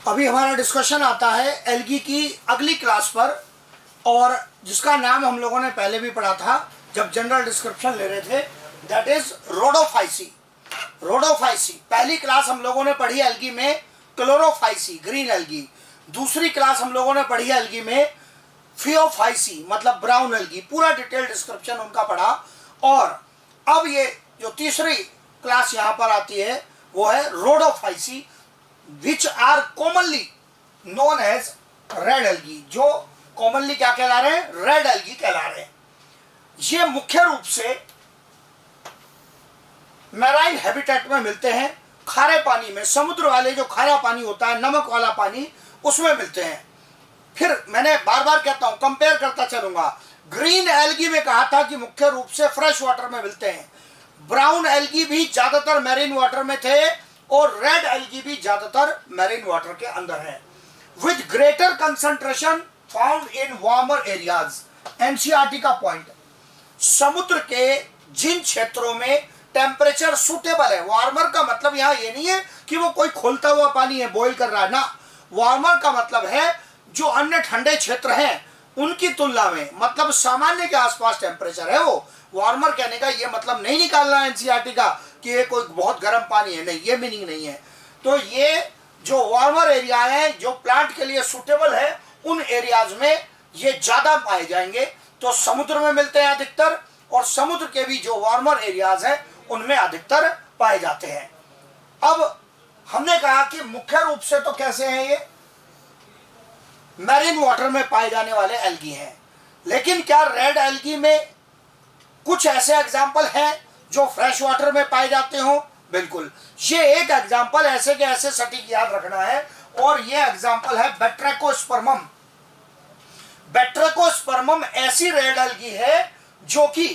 अभी हमारा डिस्कशन आता है एल्गी की अगली क्लास पर, और जिसका नाम हम लोगों ने पहले भी पढ़ा था जब जनरल डिस्क्रिप्शन ले रहे थे, दैट इज रोडोफाइसी। रोडोफाइसी पहली क्लास हम लोगों ने पढ़ी एल्गी में क्लोरोफाइसी, ग्रीन एल्गी। दूसरी क्लास हम लोगों ने पढ़ी एल्गी में फियोफाइसी, मतलब ब्राउन एल्गी। पूरा डिटेल डिस्क्रिप्शन उनका पढ़ा। और अब ये जो तीसरी क्लास यहाँ पर आती है वो है rhodophyceae, which are commonly known as red algae. जो कॉमनली क्या कहला रहे हैं? रेड एल्गी कहला रहे हैं। ये मुख्य रूप से मैराइन हैबिटेट में मिलते हैं, खारे पानी में, समुद्र वाले जो खारा पानी होता है, नमक वाला पानी, उसमें मिलते हैं। फिर मैंने बार बार कहता हूं, कंपेयर करता चलूंगा। ग्रीन एल्गी में कहा था कि मुख्य रूप से फ्रेश वाटर में मिलते हैं, ब्राउन एल्गी भी ज्यादातर मैरीन वाटर में थे, और रेड एल्गी भी ज्यादातर मैरीन वाटर के अंदर है, with greater concentration found in warmer areas. NCERT का पॉइंट, समुद्र के जिन क्षेत्रों में टेम्परेचर सुटेबल है, वार्मर का मतलब यहाँ ये नहीं है कि वो कोई खोलता हुआ पानी है, बॉईल कर रहा है ना। वार्मर का मतलब है जो अन्य ठंडे क्षेत्र हैं उनकी तुलना में, मतलब सामान्य के आसपास टेम्परेचर है वो। वार्मर कहने का ये मतलब नहीं निकालना है एनसीईआरटी का कि ये कोई बहुत गर्म पानी है, नहीं, ये मीनिंग नहीं है। तो ये जो वार्मर एरिया है, जो प्लांट के लिए सुटेबल है, उन एरियाज में ये ज्यादा पाए जाएंगे। तो समुद्र में मिलते हैं अधिकतर, और समुद्र के भी जो वार्मर एरियाज हैं उनमें अधिकतर पाए जाते हैं। अब हमने कहा कि मुख्य रूप से तो कैसे हैं ये? मैरीन वाटर में पाए जाने वाले एल्गी हैं। लेकिन क्या रेड एल्गी में कुछ ऐसे एग्जाम्पल हैं जो फ्रेश वाटर में पाए जाते हो? बिल्कुल। ये एक एग्जाम्पल ऐसे के ऐसे सटीक याद रखना है, और ये एग्जाम्पल है बैट्रेकोस्पर्मम। बैट्रेकोस्पर्मम ऐसी रेड एल्गी है जो कि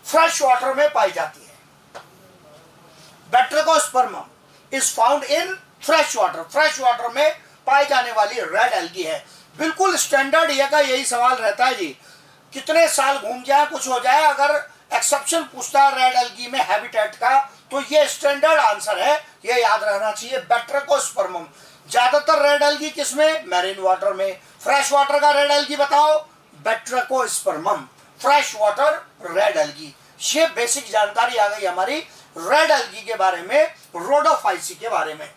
फ्रेश वाटर में पाई जाती है। Batrachospermum is found in fresh water, fresh water में पाई जाने वाली रेड एल्गी है। बिल्कुल स्टैंडर्ड ये का यही सवाल रहता है जी, कितने साल घूम जाए कुछ हो जाए, अगर एक्सेप्शन पूछता है रेड एल्गी में हैबिटेट का, तो ये स्टैंडर्ड आंसर है, ये याद रहना चाहिए, बैट्रेकोस्पर्मम। ज्यादातर रेड एल्गी किसमें? मैरीन वाटर में। फ्रेश वाटर का रेड एल्गी बताओ? बैट्रेकोस्पर्मम, फ्रेश वाटर रेड एल्गी। ये बेसिक जानकारी आ गई हमारी रेड एल्गी के बारे में, रोडोफाइसी के बारे में।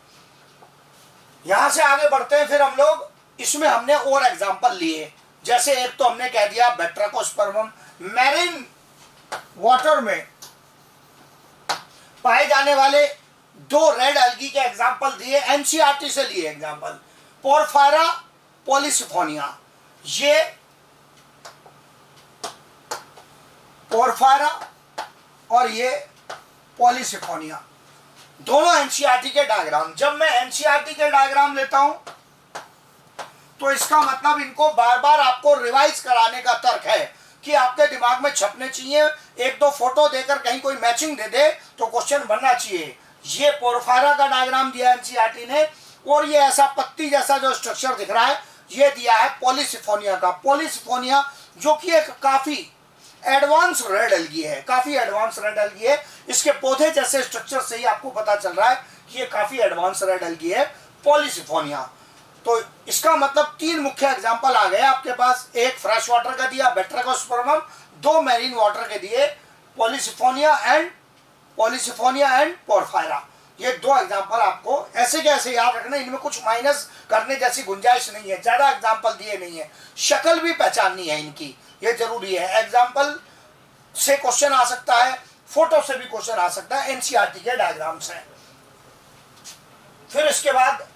यहां से आगे बढ़ते हैं फिर हम लोग। इसमें हमने और एग्जांपल लिए, जैसे एक तो हमने कह दिया बैट्रेकोस्पर्मम, मैरीन वाटर में पाए जाने वाले दो रेड एल्गी के एग्जांपल दिए, एनसीईआरटी से लिए एग्जांपल, पोरफायरा, पॉलीसिफोनिया। ये पोरफायरा और ये पॉलीसिफोनिया, दोनों एनसीईआरटी के डायग्राम। जब मैं एनसीईआरटी के डायग्राम लेता हूं तो इसका मतलब इनको बार बार आपको रिवाइज कराने का तर्क है कि आपके दिमाग में छपने चाहिए। एक दो फोटो देकर कहीं कोई मैचिंग दे दे तो क्वेश्चन बनना चाहिए। ये पोरफायरा का डायग्राम दिया एनसीईआरटी ने, और ये ऐसा पत्ती जैसा जो स्ट्रक्चर दिख रहा है ये दिया है पॉलीसिफोनिया का। पॉलीसिफोनिया जो कि एक काफी एडवांस रेड एल्गी है, काफी एडवांस रेड एल्गी है। इसके पौधे जैसे स्ट्रक्चर से ही आपको पता चल रहा है कि ये काफी एडवांस रेड एल्गी है, पॉलीसिफोनिया। तो इसका मतलब तीन मुख्य एग्जांपल आ गए आपके पास। एक फ्रेश वाटर का दिया बैट्रेकोस्पर्मम, दो मैरीन वाटर के दिए पॉलीसिफोनिया एंड पोरफायरा। ये दो एग्जांपल आपको ऐसे कैसे याद रखना, इनमें कुछ माइनस करने जैसी गुंजाइश नहीं है, ज्यादा एग्जांपल दिए नहीं है, शक्ल भी पहचाननी है इनकी, ये जरूरी है। एग्जाम्पल से क्वेश्चन आ सकता है, फोटो से भी क्वेश्चन आ सकता है, एनसीईआरटी के डायग्राम से। फिर इसके बाद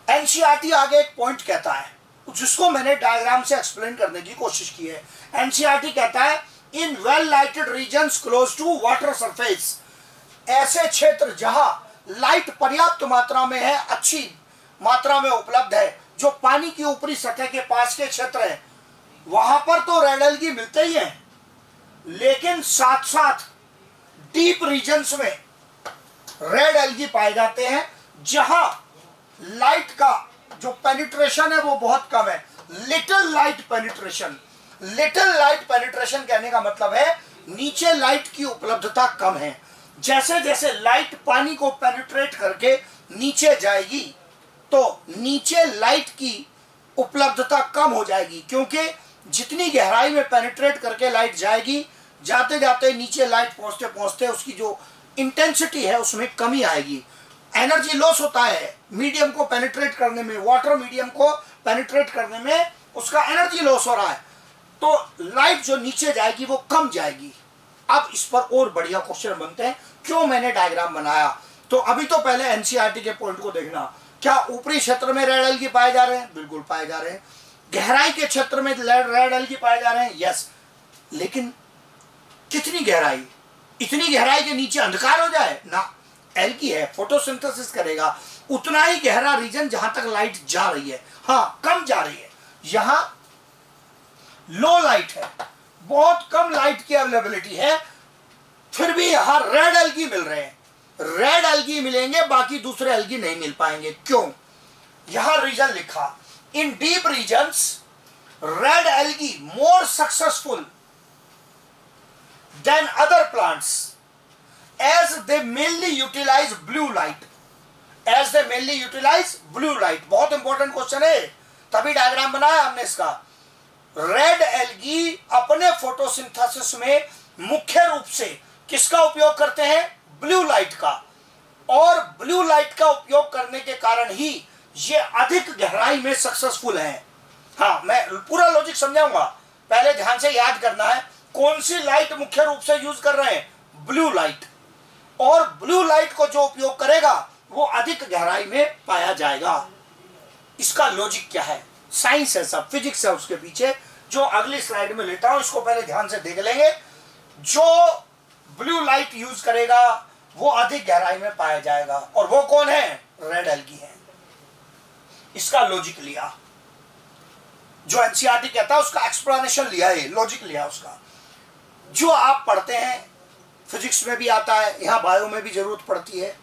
एनसीईआरटी आगे एक पॉइंट कहता है जिसको मैंने डायग्राम से एक्सप्लेन करने की कोशिश की है। एनसीईआरटी कहता है in well lighted regions close to water surface, ऐसे क्षेत्र जहां लाइट पर्याप्त मात्रा में है, अच्छी मात्रा में उपलब्ध है, जो पानी की ऊपरी सतह के पास के क्षेत्र है, वहां पर तो रेड एल्गी मिलते ही हैं, लेकिन साथ साथ डीप रीजन्स में रेड एल्गी पाए जाते हैं जहां लाइट का जो पेनिट्रेशन है वो बहुत कम है, little light penetration. Little light penetration कहने का मतलब है नीचे लाइट की उपलब्धता कम है। जैसे जैसे लाइट पानी को पेनिट्रेट करके नीचे जाएगी तो नीचे लाइट की उपलब्धता कम हो जाएगी, क्योंकि जितनी गहराई में पेनिट्रेट करके लाइट जाएगी, जाते जाते नीचे लाइट पहुंचते पहुंचते उसकी जो इंटेंसिटी है उसमें कमी आएगी, एनर्जी लॉस होता है मीडियम को पेनिट्रेट करने में, वाटर मीडियम को पेनिट्रेट करने में उसका एनर्जी लॉस हो रहा है, तो लाइट जो नीचे जाएगी वो कम जाएगी। अब इस पर और बढ़िया क्वेश्चन बनते हैं, क्यों मैंने डायग्राम बनाया। तो अभी तो पहले एनसीईआरटी के पॉइंट को देखना, क्या ऊपरी क्षेत्र में रेड एलगी पाए जा रहे हैं? बिल्कुल पाए जा रहे हैं। गहराई के क्षेत्र में रेड एलगी पाए जा रहे हैं? यस। लेकिन कितनी गहराई? इतनी गहराई के नीचे अंधकार हो जाए ना, एलगी है, फोटोसिंथेसिस करेगा, उतना ही गहरा रीजन जहां तक लाइट जा रही है, हाँ कम जा रही है, यहां लो लाइट है, बहुत कम लाइट की अवेलेबिलिटी है, फिर भी यहां रेड एलगी मिल रहे हैं। रेड एलगी मिलेंगे, बाकी दूसरे एलगी नहीं मिल पाएंगे। क्यों? यहां रीजन लिखा, in deep regions red algae more successful than other plants as they mainly utilize blue light, as they mainly utilize blue light। बहुत इंपॉर्टेंट क्वेश्चन है, तभी डायग्राम बनाया हमने इसका। रेड एलगी अपने फोटोसिंथेसिस में मुख्य रूप से किसका उपयोग करते हैं? ब्लू लाइट का, और ब्लू लाइट का उपयोग करने के कारण ही ये अधिक गहराई में सक्सेसफुल हैं। हाँ, मैं पूरा लॉजिक समझाऊंगा, पहले ध्यान से याद करना है कौन सी लाइट मुख्य रूप से यूज कर रहे हैं? ब्लू लाइट, और ब्लू लाइट को जो उपयोग करेगा वो अधिक गहराई में पाया जाएगा। इसका लॉजिक क्या है? साइंस है, सब फिजिक्स है उसके पीछे, जो अगली स्लाइड में लेता हूं, इसको पहले ध्यान से देख लेंगे। जो ब्लू लाइट यूज करेगा वो अधिक गहराई में पाया जाएगा, और वो कौन है? रेड एलगी है। इसका लॉजिक लिया, जो एनसीईआरटी कहता है उसका एक्सप्लेनेशन लिया है, लॉजिक लिया उसका, जो आप पढ़ते हैं फिजिक्स में भी आता है, यहां बायो में भी जरूरत पड़ती है।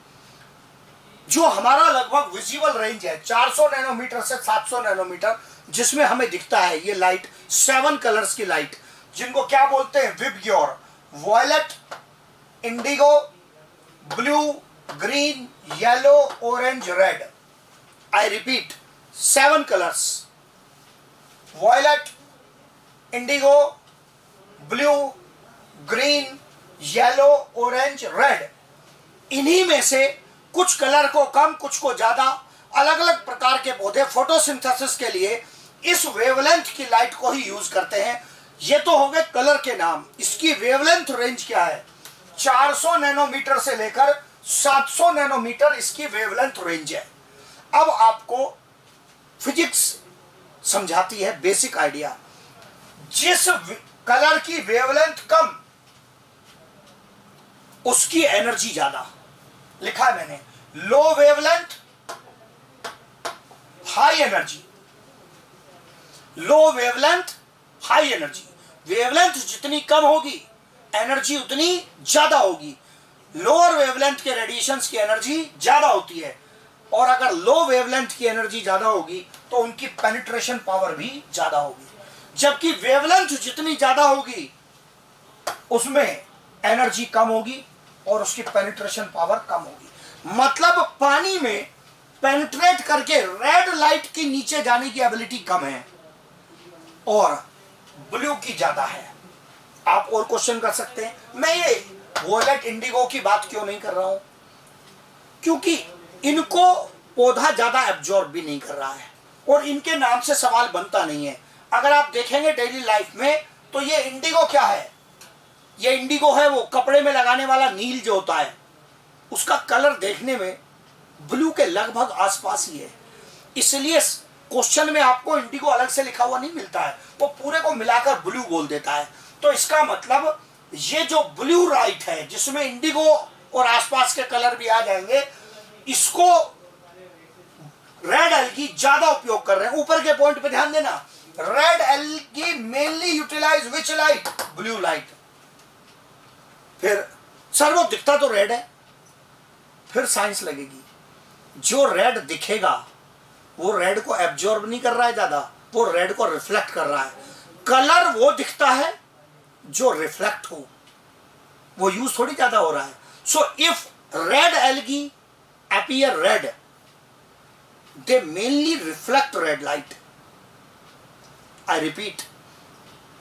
जो हमारा लगभग विजिबल रेंज है 400 नैनोमीटर से 700 नैनोमीटर, जिसमें हमें दिखता है ये लाइट, 7 कलर्स की लाइट, जिनको क्या बोलते हैं? VIBGYOR, violet, indigo, blue, green, yellow, orange, red. I repeat, 7 colours, violet, indigo, blue, green, yellow, orange, red. इन्हीं में से कुछ कलर को कम, कुछ को ज्यादा, अलग अलग प्रकार के पौधे फोटोसिंथेसिस के लिए इस वेवलेंथ की लाइट को ही यूज करते हैं। ये तो हो गए कलर के नाम। इसकी वेवलेंथ रेंज क्या है? 400 नैनोमीटर से लेकर 700 नैनोमीटर इसकी वेवलेंथ रेंज है। अब आपको फिजिक्स समझाती है बेसिक आइडिया। जिस कलर की वेवलेंथ कम उसकी एनर्जी ज्यादा, लिखा है मैंने, लो वेवलेंथ हाई एनर्जी, लो वेवलेंथ हाई एनर्जी। वेवलेंथ जितनी कम होगी एनर्जी उतनी ज्यादा होगी। लोअर वेवलेंथ के रेडिएशंस की एनर्जी ज्यादा होती है, और अगर लो वेवलेंथ की एनर्जी ज्यादा होगी तो उनकी पेनिट्रेशन पावर भी ज्यादा होगी। जबकि वेवलेंथ जितनी ज्यादा होगी उसमें एनर्जी कम होगी और उसकी पेनिट्रेशन पावर कम होगी। मतलब पानी में पेनिट्रेट करके रेड लाइट की नीचे जाने की एबिलिटी कम है और ब्लू की ज्यादा है। आप और क्वेश्चन कर सकते हैं। मैं ये वॉयलेट, इंडिगो की बात क्यों नहीं कर रहा हूं? क्योंकि इनको पौधा ज्यादा एब्जॉर्ब भी नहीं कर रहा है और इनके नाम से सवाल बनता नहीं है। अगर आप देखेंगे डेली लाइफ में तो ये इंडिगो क्या है? ये इंडिगो है वो कपड़े में लगाने वाला नील जो होता है, उसका कलर देखने में ब्लू के लगभग आसपास ही है। इसलिए क्वेश्चन में आपको इंडिगो अलग से लिखा हुआ नहीं मिलता है, वो पूरे को मिलाकर ब्लू बोल देता है। तो इसका मतलब ये जो ब्लू लाइट है जिसमें इंडिगो और आसपास के कलर भी आ जाएंगे, इसको रेड एलगी ज्यादा उपयोग कर रहे हैं। ऊपर के पॉइंट पे ध्यान देना, red algae mainly utilise which light? Blue light. फिर सर वो दिखता तो रेड है, फिर साइंस लगेगी। जो रेड दिखेगा वो रेड को एब्जॉर्ब नहीं कर रहा है ज्यादा, वो रेड को रिफ्लेक्ट कर रहा है। कलर वो दिखता है जो रिफ्लेक्ट हो, वो यूज थोड़ी ज्यादा हो रहा है। So if red algae appear red, they mainly reflect red light. I repeat,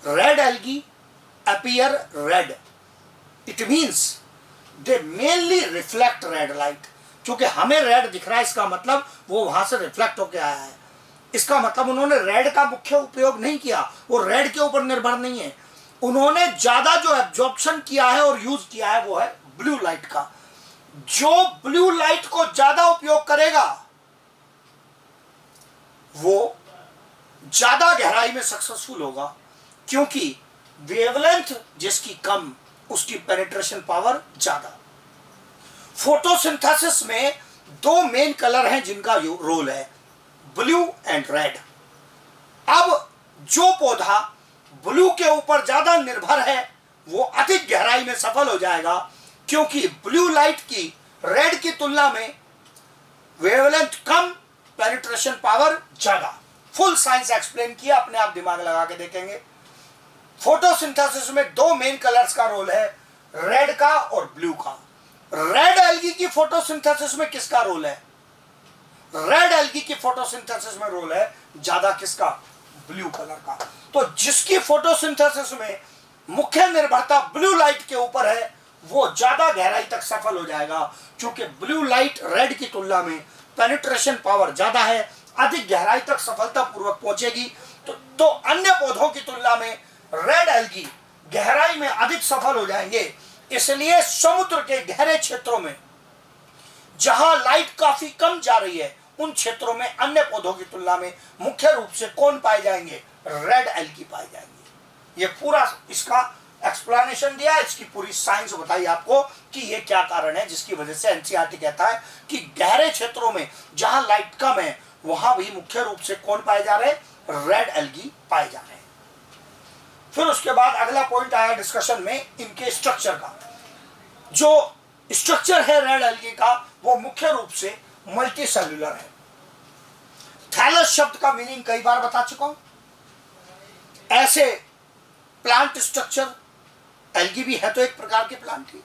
red algae appear red. It means they mainly reflect red light. क्योंकि हमें रेड दिख रहा है, इसका मतलब वो वहां से रिफ्लेक्ट होकर आया है। इसका मतलब उन्होंने रेड का मुख्य उपयोग नहीं किया, वो रेड के ऊपर निर्भर नहीं है। उन्होंने ज्यादा जो एब्जॉर्प्शन किया है और यूज किया है वो है ब्लू लाइट का। जो ब्लू लाइट को ज्यादा उपयोग करेगा वो ज्यादा गहराई में सक्सेसफुल होगा, क्योंकि वेवलेंथ जिसकी कम उसकी पेनिट्रेशन पावर ज्यादा। फोटोसिंथेसिस में दो मेन कलर हैं जिनका रोल है, ब्लू एंड रेड। अब जो पौधा ब्लू के ऊपर ज्यादा निर्भर है वो अधिक गहराई में सफल हो जाएगा, क्योंकि ब्लू लाइट की रेड की तुलना में वेवलेंथ कम, पेनिट्रेशन पावर ज्यादा। फुल साइंस एक्सप्लेन किया, अपने आप दिमाग लगा के देखेंगे। फोटोसिंथेसिस में दो मेन कलर्स का रोल है, रेड का और ब्लू का। रेड एल्गी की फोटोसिंथेसिस में किसका रोल है? रेड एल्गी की फोटोसिंथेसिस में रोल है ज्यादा किसका? ब्लू कलर का। तो जिसकी फोटोसिंथेसिस में मुख्य निर्भरता ब्लू लाइट के ऊपर है वो ज्यादा गहराई तक सफल हो जाएगा, क्योंकि ब्लू लाइट रेड की तुलना में पेनिट्रेशन पावर ज्यादा है, अधिक गहराई तक सफलतापूर्वक पहुंचेगी। तो अन्य पौधों की तुलना में रेड एल्गी गहराई में अधिक सफल हो जाएंगे। इसलिए समुद्र के गहरे क्षेत्रों में जहां लाइट काफी कम जा रही है उन क्षेत्रों में अन्य पौधों की तुलना में मुख्य रूप से कौन पाए जाएंगे? रेड एल्गी पाए जाएंगे। ये पूरा इसका एक्सप्लेनेशन दिया, इसकी पूरी साइंस बताई आपको कि ये क्या कारण है जिसकी वजह से एनसीईआरटी कहता है कि गहरे क्षेत्रों में जहां लाइट कम है वहां भी मुख्य रूप से कौन पाए जा रहे हैं? रेड एल्गी पाए जा रहे हैं। फिर उसके बाद अगला पॉइंट आया डिस्कशन में इनके स्ट्रक्चर का। जो स्ट्रक्चर है रेड एल्गी का वो मुख्य रूप से मल्टी सेल्यूलर है। थैलस शब्द का मीनिंग कई बार बता चुका हूं। ऐसे प्लांट स्ट्रक्चर, एल्गी भी है तो एक प्रकार के प्लांट ही,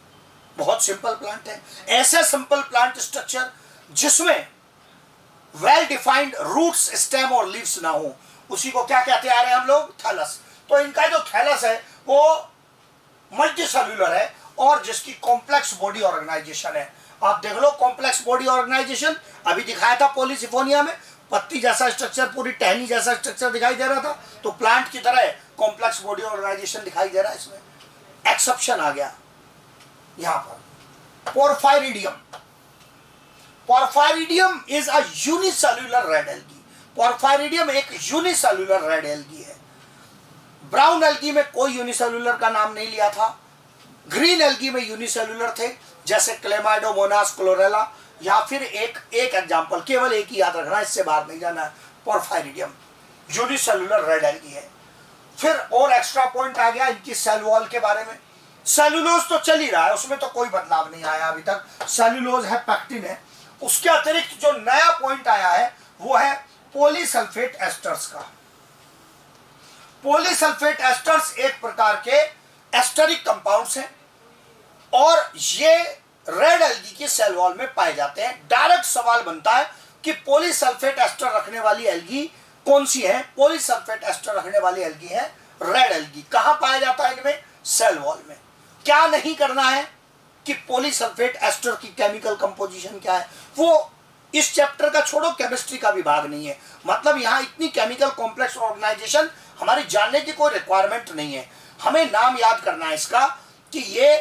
बहुत सिंपल प्लांट है। ऐसे सिंपल प्लांट स्ट्रक्चर जिसमें वेल डिफाइंड रूट्स, स्टेम और लीव्स ना हो, उसी को क्या कहते आ रहे हैं हम लोग? थैलस। तो इनका जो थैलस है वो मल्टी सेल्यूलर है और जिसकी कॉम्प्लेक्स बॉडी ऑर्गेनाइजेशन है। आप देख लो कॉम्प्लेक्स बॉडी ऑर्गेनाइजेशन अभी दिखाया था पॉलीसिफोनिया में, पत्ती जैसा स्ट्रक्चर, पूरी टहनी जैसा स्ट्रक्चर दिखाई दे रहा था। तो प्लांट की तरह कॉम्प्लेक्स बॉडी ऑर्गेनाइजेशन दिखाई दे रहा है। इसमें एक्सेप्शन आ गया यहां पर, porphyridium. Porphyridium is a unicellular red algae. Porphyridium एक यूनिसेल्यूलर रेड एल्गी है। ब्राउन एल्गी में कोई यूनिसेल्यूलर का नाम नहीं लिया था। ग्रीन एल्गी में यूनिसेल्यूलर थे, जैसे क्लेमाइडोमोनास, क्लोरेला, या फिर एक एग्जांपल, केवल एक ही याद रखना, इससे बाहर नहीं जाना है। पोरफायरिडियम यूनिसेल्यूलर रेड एल्गी है। फिर और एक्स्ट्रा पॉइंट आ गया इनकी सेल वॉल के बारे में। सेल्यूलोज तो चल ही रहा है, उसमें तो कोई बदलाव नहीं आया अभी तक, सेल्यूलोज है, पैक्टिन है। उसके अतिरिक्त जो नया पॉइंट आया है वो है पॉलीसल्फेट एस्टर्स का। पॉलीसल्फेट एस्टर्स एक प्रकार के एस्टरिक कंपाउंड्स हैं और ये रेड एल्गी की सेल वॉल में पाए जाते हैं। डायरेक्ट सवाल बनता है कि पॉलीसल्फेट एस्टर रखने वाली एल्गी कौन सी है? पॉलीसल्फेट एस्टर रखने वाली एल्गी है रेड एल्गी। कहां पाया जाता है इनमें? सेल वॉल में। क्या नहीं करना है कि पॉलीसल्फेट एस्टर की केमिकल कंपोजिशन क्या है, वो इस चैप्टर का छोड़ो, केमिस्ट्री का भी भाग नहीं है। मतलब यहाँ इतनी केमिकल कॉम्प्लेक्स ऑर्गेनाइजेशन हमारी जानने की कोई रिक्वायरमेंट नहीं है। हमें नाम याद करना है इसका कि ये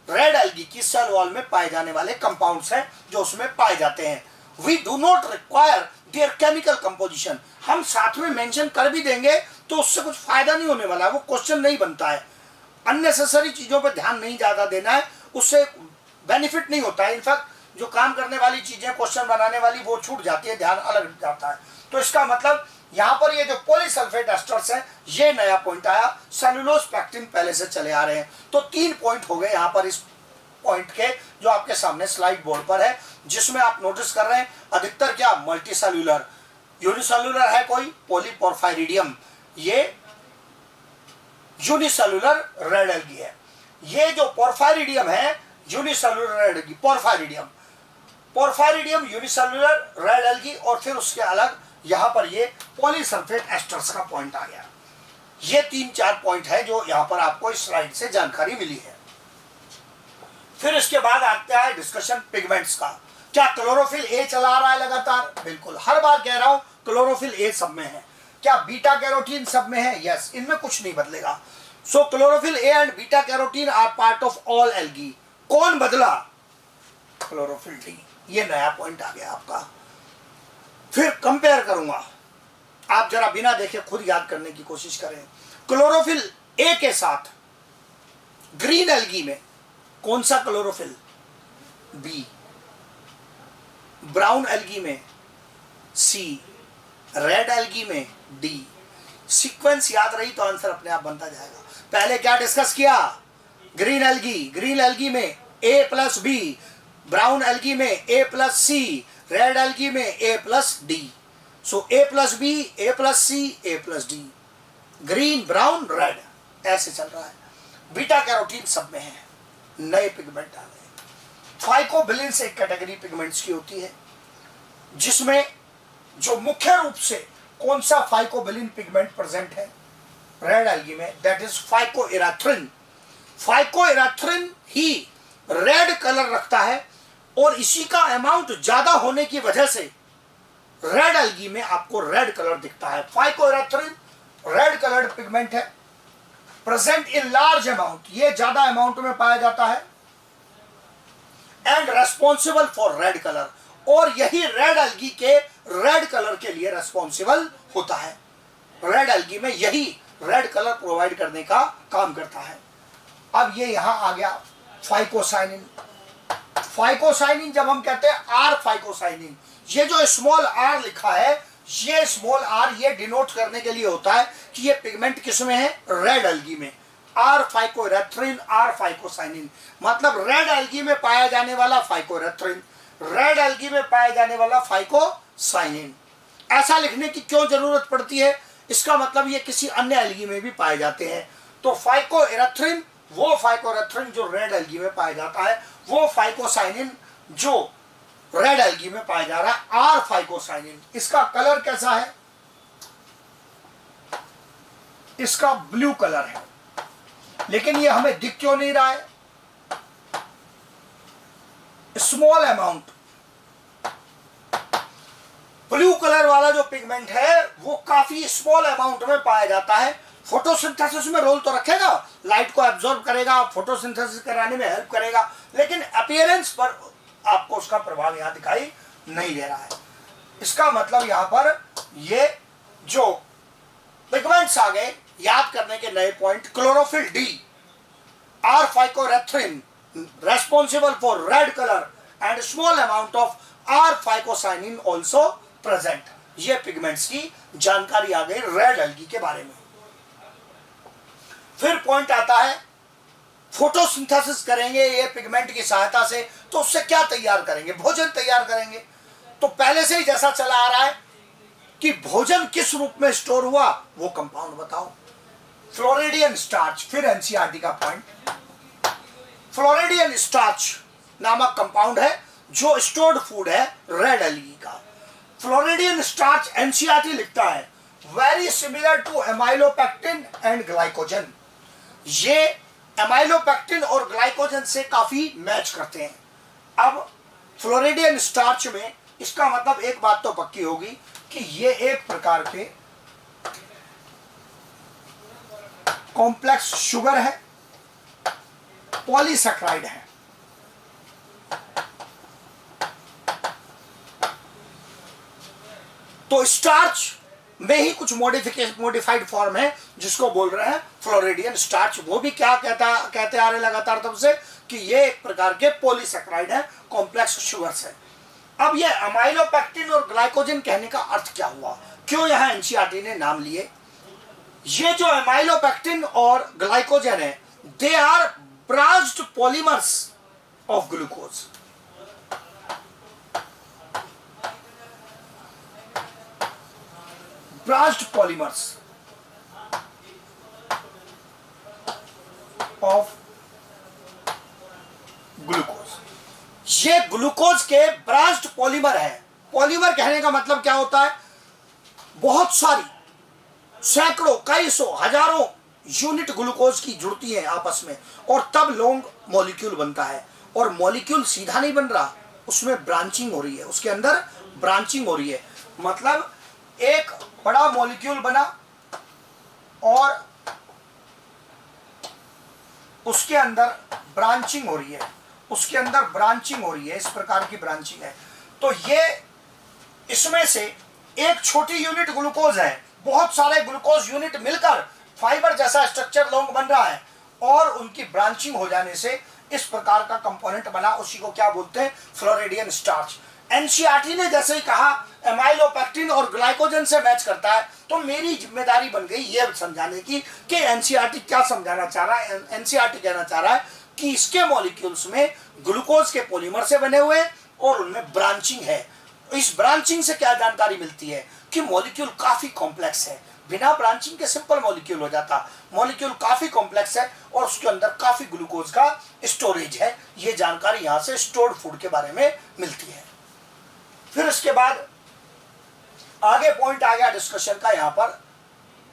रेड एल्गी की सेल वॉल में पाए जाने वाले कंपाउंड्स हैं जो उसमें पाए जाते हैं। We do not require their chemical composition. हम साथ में मेंशन कर भी देंगे तो उससे कुछ फायदा नहीं होने वाला है, वो क्वेश्चन नहीं बनता है। अननेसेसरी चीजों पर ध्यान नहीं ज्यादा देना है, उससे बेनिफिट नहीं होता है। इनफैक्ट जो काम करने वाली चीजें, क्वेश्चन बनाने वाली, वो छूट जाती है, ध्यान अलग जाता है। तो इसका मतलब यहाँ पर ये जो पॉलीसल्फेट एस्टर्स हैं, ये नया पॉइंट आया। सेल्यूलोज, पैक्टिन पहले से चले आ रहे हैं। तो 3 पॉइंट हो गए यहाँ पर इस पॉइंट के, जो आपके सामने स्लाइड बोर्ड पर है, जिसमें आप नोटिस कर रहे हैं अधिकतर क्या मल्टी सेल्यूलर, यूनिसेल्यूलर है कोई पॉलीपोरफायरिडियम, ये यूनिसेल्यूलर रेड एल्गी है। ये जो पोरफायरिडियम है unicellular red algae porphyridium, porphyridium unicellular red algae, और फिर उसके अलग यहां पर ये पॉलीसल्फेट एस्टर्स का पॉइंट आ गया। ये 3-4 पॉइंट है जो यहां पर आपको इस स्लाइड से जानकारी मिली है। फिर इसके बाद आता है डिस्कशन पिगमेंट्स का। क्या क्लोरोफिल ए चला रहा है लगातार? बिल्कुल, हर बार कह रहा हूं क्लोरोफिल ए सब में है। क्या बीटा कैरोटीन सब में है? यस, इनमें कुछ नहीं बदलेगा। So chlorophyll A and beta carotene are part of all algae. कौन बदला? Chlorophyll D. ये नया पॉइंट आ गया आपका। फिर कंपेयर करूंगा, आप जरा बिना देखे खुद याद करने की कोशिश करें। क्लोरोफिल ए के साथ ग्रीन एल्गी में कौन सा क्लोरोफिल? बी। ब्राउन एल्गी में सी, रेड एल्गी में डी। सीक्वेंस याद रही तो आंसर अपने आप बनता जाएगा। पहले क्या डिस्कस किया? ग्रीन एल्गी में A plus B, brown algae में A plus C, red algae में A plus D. So A plus B, A plus C, A plus D. Green, brown, red, ऐसे चल रहा है। बीटा कैरोटीन सब में है। नए पिगमेंट आ गए। फाइकोबिलिन्स एक कैटेगरी पिगमेंट्स की होती है जिसमें जो मुख्य रूप से कौन सा फाइकोबिलिन पिगमेंट प्रेजेंट है रेड एल्गी में? That is phycoerythrin. फाइकोइरेथ्रिन ही रेड कलर रखता है और इसी का अमाउंट ज्यादा होने की वजह से रेड एल्गी में आपको रेड कलर दिखता है। फाइकोइरेथ्रिन रेड कलर्ड पिगमेंट है, प्रेजेंट इन लार्ज अमाउंट, ये ज्यादा अमाउंट में पाया जाता है, and responsible for red colour, और यही रेड एल्गी के रेड कलर के लिए रेस्पॉन्सिबल होता है। रेड एल्गी में यही रेड कलर प्रोवाइड करने का काम करता है। अब ये यहां आ गया फाइकोसाइनिन। फाइकोसाइनिन जब हम कहते हैं आर फाइकोसाइनिन, ये जो स्मॉल आर लिखा है, ये स्मॉल आर ये डिनोट करने के लिए होता है कि ये पिगमेंट किसमें है? रेड एल्गी में। आर फाइकोइरेथ्रिन, आर फाइकोसाइनिन, मतलब रेड एल्गी में पाया जाने वाला फाइकोइरेथ्रिन, रेड एल्गी में पाया जाने वाला फाइकोसाइनिन। ऐसा लिखने की क्यों जरूरत पड़ती है? इसका मतलब ये किसी अन्य एल्गी में भी पाए जाते हैं। तो फाइकोइरेथ्रिन वो फाइकोइरेथ्रिन जो रेड एल्गी में पाया जाता है, वो फाइकोसाइनिन जो रेड एल्गी में पाया जा रहा है, आर फाइकोसाइनिन। इसका कलर कैसा है? इसका ब्लू कलर है, लेकिन ये हमें दिख क्यों नहीं रहा है? Small amount. ब्लू कलर वाला जो पिगमेंट है वो काफी स्मॉल अमाउंट में पाया जाता है। फोटोसिंथेसिस में रोल तो रखेगा, लाइट को एब्जॉर्ब करेगा, फोटोसिंथेसिस कराने में हेल्प करेगा, लेकिन अपीयरेंस पर आपको उसका प्रभाव यहां दिखाई नहीं दे रहा है। इसका मतलब यहां पर ये जो पिगमेंट्स आ गए, याद करने के नए point, chlorophyll D, are phycoerythrin responsible for red color and small amount of R phycocyanin also present। ये पिगमेंट्स की जानकारी आ गई रेड एल्गी के बारे में। फिर पॉइंट आता है फोटोसिंथेसिस करेंगे ये पिगमेंट की सहायता से, तो उससे क्या तैयार करेंगे? भोजन तैयार करेंगे। तो पहले से ही जैसा चला आ रहा है कि भोजन किस रूप में स्टोर हुआ, वो कंपाउंड बताओ। फ्लोरिडियन स्टार्च, फिर एनसीईआरटी का पॉइंट। फ्लोरिडियन स्टार्च नामक कंपाउंड है जो स्टोर्ड फूड है रेड एल्गी का। फ्लोरिडियन स्टार्च एनसीईआरटी लिखता है very similar to amylopectin and glycogen. ये एमाइलोपेक्टिन और ग्लाइकोजन से काफी मैच करते हैं। अब फ्लोरिडियन स्टार्च में इसका मतलब एक बात तो पक्की होगी कि ये एक प्रकार के कॉम्प्लेक्स शुगर है, पॉलीसैकेराइड है। तो स्टार्च में ही कुछ मॉडिफाइड फॉर्म है जिसको बोल रहे हैं फ्लोरिडियन स्टार्च। वो भी क्या कहते आ रहे लगातार तब से कि ये एक प्रकार के पॉलीसैकेराइड है, कॉम्प्लेक्स शुगर्स है। अब ये अमाइलोपेक्टिन और ग्लाइकोजन कहने का अर्थ क्या हुआ? क्यों यहां एनसीईआरटी ने नाम लिए? ये जो अमाइलोपेक्टिन और ग्लाइकोजन है, they are branched polymers of glucose। branched polymers of glucose. ये ग्लूकोज के ब्रांच्ड पॉलीमर है। पॉलीमर कहने का मतलब क्या होता है, बहुत सारी सैकड़ों, कई सौ, हजारों यूनिट ग्लूकोज की जुड़ती है आपस में और तब लॉन्ग मॉलिक्यूल बनता है। और मॉलिक्यूल सीधा नहीं बन रहा, उसमें ब्रांचिंग हो रही है, उसके अंदर ब्रांचिंग हो रही है। मतलब एक बड़ा मॉलिक्यूल बना और उसके अंदर ब्रांचिंग हो रही है, उसके अंदर ब्रांचिंग हो रही है, इस प्रकार की ब्रांचिंग है। तो ये इसमें से एक छोटी यूनिट ग्लूकोज है, बहुत सारे ग्लूकोज यूनिट मिलकर फाइबर जैसा स्ट्रक्चर लॉन्ग बन रहा है और उनकी ब्रांचिंग हो जाने से इस प्रकार का कंपोनेंट बना, उसी को क्या बोलते हैं, फ्लोरिडियन स्टार्च। एनसीईआरटी ने जैसे ही कहा एमाइलोपेक्टिन और ग्लाइकोजन से मैच करता है, तो मेरी जिम्मेदारी बन गई ये समझाने की कि एनसीईआरटी क्या समझाना चाह रहा है। एनसीईआरटी कहना चाह रहा है कि इसके मॉलिक्यूल्स में ग्लूकोज के पॉलीमर से बने हुए और उनमें ब्रांचिंग है। इस ब्रांचिंग से क्या जानकारी मिलती है कि मॉलिक्यूल काफी कॉम्प्लेक्स है, बिना ब्रांचिंग के सिंपल मॉलिक्यूल हो जाता, मॉलिक्यूल काफी कॉम्प्लेक्स है और उसके अंदर काफी ग्लूकोज का स्टोरेज है। ये जानकारी यहां से स्टोर्ड फूड के बारे में मिलती है। फिर उसके बाद आगे पॉइंट आ गया डिस्कशन का यहां पर,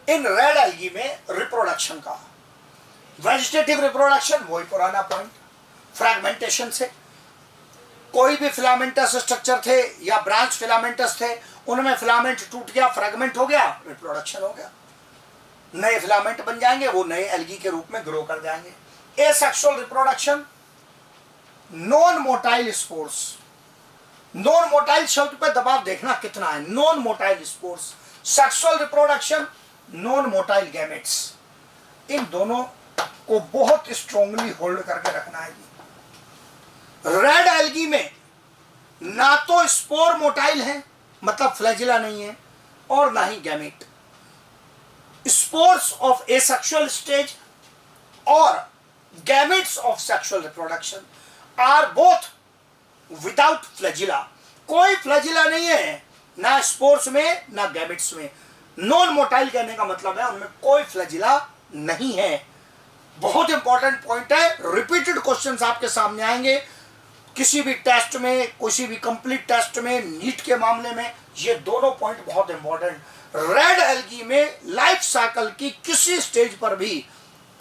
इन रेड एल्गी में रिप्रोडक्शन का। वेजिटेटिव रिप्रोडक्शन वही पुराना पॉइंट, फ्रैगमेंटेशन से कोई भी फिलामेंटस स्ट्रक्चर थे या ब्रांच फिलामेंटस थे, उनमें फिलामेंट टूट गया, फ्रैगमेंट हो गया, रिप्रोडक्शन हो गया, नए फिलामेंट बन जाएंगे, वो नए एल्गी के रूप में ग्रो कर जाएंगे। Asexual reproduction, non motile spores. Non motile शब्द पे दबाव देखना कितना है, non motile spores. Sexual reproduction, non motile gametes. इन दोनों को बहुत स्ट्रांगली होल्ड करके रखना है। रेड एल्गी में ना तो स्पोर मोटाइल है, मतलब फ्लैजिला नहीं है, और ना ही gamete. Spores of asexual stage और gametes of sexual reproduction are both without flagella. कोई फ्लैजिला नहीं है, ना स्पोर्स में ना गैमेट्स में। नॉन मोटाइल कहने का मतलब है उनमें कोई फ्लैजिला नहीं है। बहुत इंपॉर्टेंट पॉइंट है, रिपीटेड क्वेश्चंस आपके सामने आएंगे किसी भी टेस्ट में, किसी भी कंप्लीट टेस्ट में, नीट के मामले में ये दोनों पॉइंट बहुत इंपॉर्टेंट। रेड एल्गी में लाइफ साइकिल की किसी स्टेज पर भी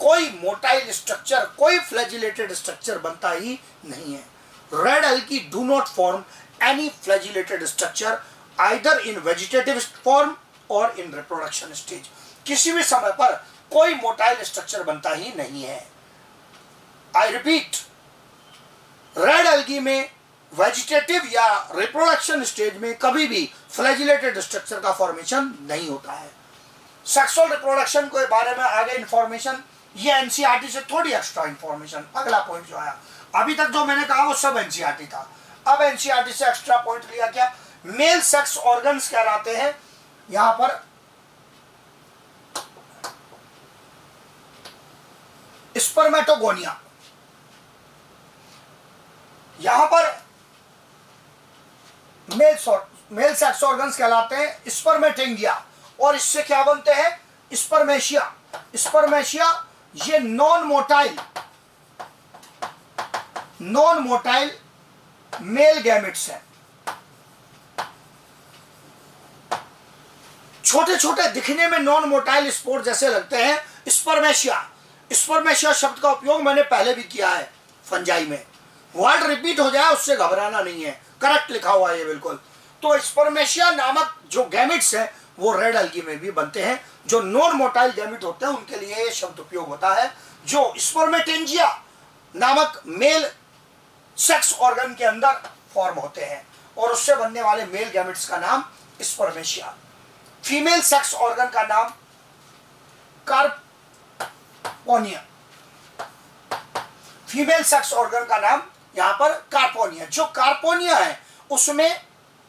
कोई मोटाइल स्ट्रक्चर, कोई फ्लैजिलेटेड स्ट्रक्चर बनता ही नहीं है। Red algae do not form any flagellated structure either in vegetative form और इन रिप्रोडक्शन स्टेज। किसी भी समय पर कोई मोटाइल स्ट्रक्चर बनता ही नहीं है। आई रिपीट, रेड एल्गी में वेजिटेटिव या रिप्रोडक्शन स्टेज में कभी भी फ्लैजिलेटेड स्ट्रक्चर का फॉर्मेशन नहीं होता है। सेक्सुअल रिप्रोडक्शन के बारे में आगे इंफॉर्मेशन, ये एनसीईआरटी से थोड़ी एक्स्ट्रा इंफॉर्मेशन। अगला पॉइंट जो आया, अभी तक जो मैंने कहा वो सब एनसीईआरटी था, अब एनसीईआरटी से एक्स्ट्रा पॉइंट लिया क्या, मेल सेक्स ऑर्गन्स कहलाते हैं। यहां पर स्पर्मेटोगोनिया, यहां पर मेल सेक्स ऑर्गन्स कहलाते हैं स्पर्मेटेंगिया, और इससे क्या बनते हैं, स्पर्मेशिया। स्पर्मेशिया ये नॉन मोटाइल मेल गैमेट्स हैं। छोटे छोटे दिखने में नॉन मोटाइल स्पोर जैसे लगते हैं, स्पर्मेशिया। स्पर्मेशिया शब्द का उपयोग मैंने पहले भी किया है फंजाई में, वर्ड रिपीट हो जाए उससे घबराना नहीं है, करेक्ट लिखा हुआ है ये बिल्कुल। तो स्पर्मेशिया नामक जो गैमेट्स हैं वो रेड एल्गी में भी बनते हैं। जो नॉन मोटाइल गैमेट होते हैं उनके लिए ये शब्द उपयोग होता है। जो स्पर्मेटेंजिया नामक मेल सेक्स ऑर्गन के अंदर फॉर्म होते हैं और उससे बनने वाले मेल गैमेट्स का नाम स्पर्मेशिया। फीमेल सेक्स ऑर्गन का नाम कार्पोनिया। फीमेल सेक्स ऑर्गन का नाम यहां पर कार्पोनिया। जो कार्पोनिया है उसमें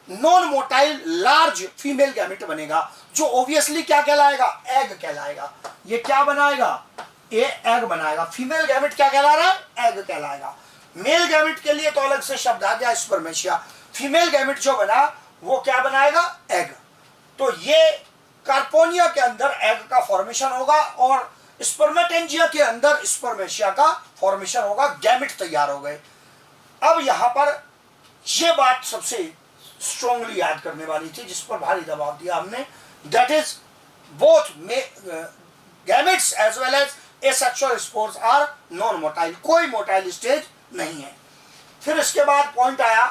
non motile large female gamete बनेगा, जो ऑब्वियसली क्या कहलाएगा, एग कहलाएगा। ये क्या बनाएगा, ये एग बनाएगा। फीमेल गैमेट क्या कहला रहा है, एग कहलाएगा। मेल गैमेट के लिए तो अलग से शब्द आ गया स्पर्मेशिया। फीमेल गैमेट जो बना वो क्या बनाएगा, एग। तो ये कार्पोनिया के अंदर एग का फॉर्मेशन होगा और स्पर्मेटेंजिया के अंदर स्पर्मेशिया का फॉर्मेशन होगा, गैमेट तैयार हो गए। अब यहां पर यह बात सबसे स्ट्रांगली याद करने वाली थी, जिस पर भारी दबाव दिया हमने, that is both gametes as well as asexual spores are non motile, कोई मोटाइल स्टेज नहीं है। फिर इसके बाद पॉइंट आया